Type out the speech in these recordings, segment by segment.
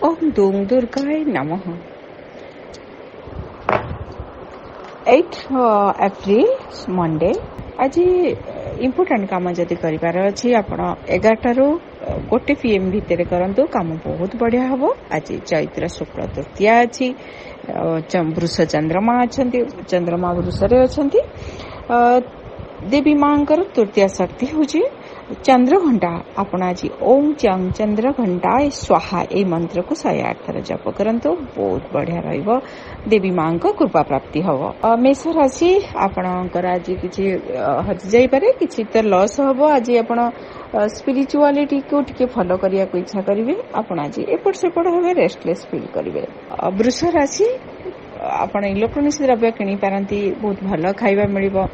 ओम दुंग दुर्गाय नमः। 8 April Monday. आज important काम जदि कर अच्छी आपण 11 रू 1 PM भितर करंतु काम बहुत बढ़िया हम। आज चैत्र शुक्ल तृतीया अच्छी वृष चंद्रमा अच्छा चंद्रमा वृष अच्छा देवी माँ तृतीय शक्ति हूँ चंद्र घंटा। आपण आज ओम चंग चंद्र घंटा स्वाहा ए मंत्र को 108 थर जप करंतु बहुत बढ़िया रहिबो। देवी माँ को कृपा प्राप्ति हम। मेष राशि आपणकर आज किसी हजि जाई पारे किसी तो लॉस हम। आज आपण स्पिरिचुआलिटी को टिके फॉलो करिया को इच्छा करिवे। आपण आज एपट सेपट हवे रेस्टलेस फील करिवे। वृष राशि आपण इलेक्ट्रोनिक्स द्रव्य किनी पारंती बहुत भल खाइबा मिलिबो।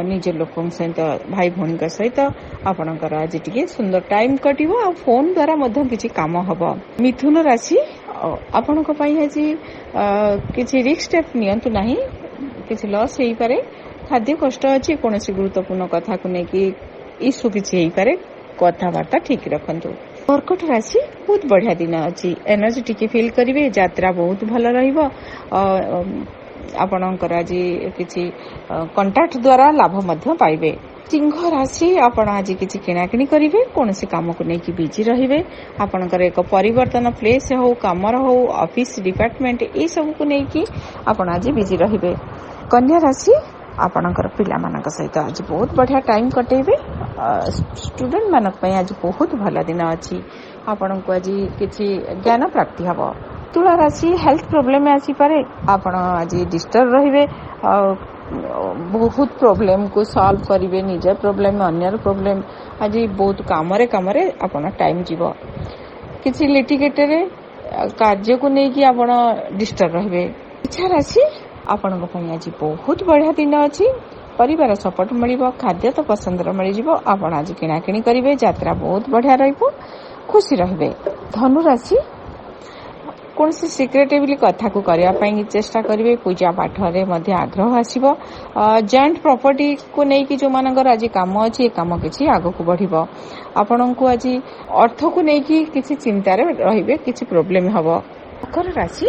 निज लोकन सहित भाई भौणी सहित आपणकर आज टिके सुंदर टाइम कटिबो। आ फोन द्वारा मध्य किछि काम हबो। मिथुन राशि आपणक पई आज किछि रिस्क स्टेप नियंतु नाही। किछि लॉस हेई पारे खाद्य कष्ट अछि कोनोसी गुरुत्वपूर्ण कथा को नै कि इशू किछि हेई पारे कथाबार्ता ठीक रखंतु। कर्कट राशि बहुत बढ़िया दिन अच्छी एनर्जी टिके फील करिवे। यात्रा बहुत भल रहिबो। आपणकर आज किछि कंटाक्ट द्वारा लाभ मध्य पाइबे। सिंह राशि आपण आज किछि किणाकिणी करिवे कोनोसी काम को नै कि बिजी रहिबे। आपणकर एक परिवर्तन प्लेस हो कामर हो ऑफिस डिपार्टमेंट ए सब को नै कि आपण आज बिजी रहिबे। कन्या राशि आपणकर पिला मानक सहित आज बहुत बढ़िया टाइम कटेबे। स्टूडेंट मानक पई आज बहुत भल दिन अच्छी आपण को आज किछि ज्ञान प्राप्ति हबो। तुला राशि हेल्थ प्रॉब्लम आसी पारे आपण आज डिस्टर्ब रहिबे। बहुत प्रॉब्लम को सॉल्व करिवे। निज प्रॉब्लम अन्यर प्रॉब्लम आज बहुत कामरे आपण टाइम जीवो। किछि लिटिगेटरे कार्य को नै कि आपण डिस्टर्ब रहिबे। इच्छा राशि आपण पई आज बहुत बढ़िया दिन अच्छी परिवार सपोर्ट मिलिबो। खाद्य तो पसंद मिल आपण आज किणाकिणी करिवे। यात्रा बहुत बढ़िया रहिबो खुशी रहिबे। धनु राशि कौन सी सिक्रेटिवली कथा को करिया पई चेष्टा करिवे। पूजा पाठ रे मध्य आग्रह आसीबो। जॉइंट प्रॉपर्टी को नै कि जो मानकर आज काम अछि ए काम किछि आगो को बढ़िबो। आपण को आज अर्थ को नै कि किछि चिंता रे रहिबे किछि प्रॉब्लम हबो। मकर राशि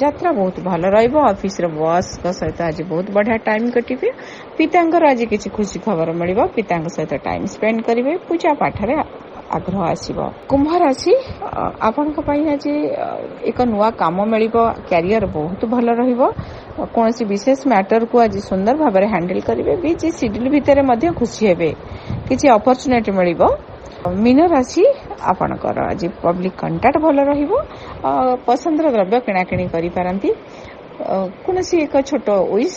यात्रा बहुत भल रहिबो। ऑफिस रे बॉस का सहित आज बहुत बढ़िया टाइम कटिबे। पितांकर आज किछि खुशी खबर मिलिबो। पितांक सहित टाइम स्पेंड करिवे। पूजा पाठ रे आग्रह आसीबो। कुंभ राशि आपनक पई आज एक नुवा काम मिलिबो। कैरियर बहुत भल रहिबो। कोनोसी विशेष मैटर को आज सुंदर भाव में हैंडल करिवे। बिजी शेड्यूल भितर मध्य खुशी हेबे। किछि अपॉर्चुनिटी मिलिबो। मीन राशि आपणकर आज पब्लिक कंटाक्ट भल रहिबो। पसंद द्रव्य किणाकिणी करि पारंती। कोनोसी एक छोट विश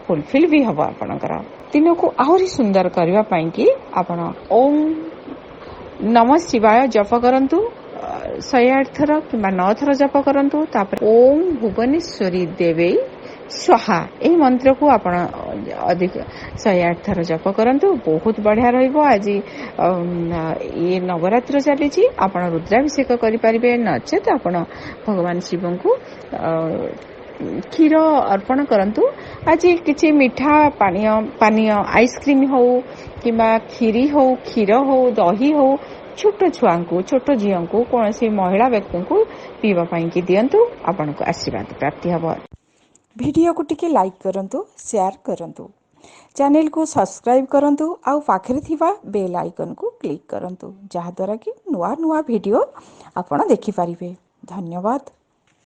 फुलफिल भी हबो। आपणकर दिन को आहुरी सुंदर करबा पई कि आपण ओम नमः शिवाय जप करंतु 108 थर कि 9 थर जप करंतु। तापर ओम भुवनेश्वरी देवी स्वाहा ए मंत्र को आपण अधिक 108 थर जप करंतु बहुत बढ़िया रहिबो। आज ये नवरात्र चली आपण रुद्राभिषेक करि परिबे। नचेत आपण भगवान शिव को क्षीर अर्पण करंतु। आज किछि मीठा पानीय आइसक्रीम हो किंबा खीरी हो क्षीर हो दही हो छोट छुआ को छोट झील को कौन सी महिला व्यक्ति को पीवा पाई कि दियंतु आपण को आशीर्वाद प्राप्ति हबो। वीडियो को टिके लाइक करंतु शेयर करंतु चैनल को सब्सक्राइब करंतु आउ पाखरे थिबा बेल आइकन को क्लिक करंतु जहा द्वारा कि नुआ नुआ वीडियो आपण देखि परिबे। धन्यवाद।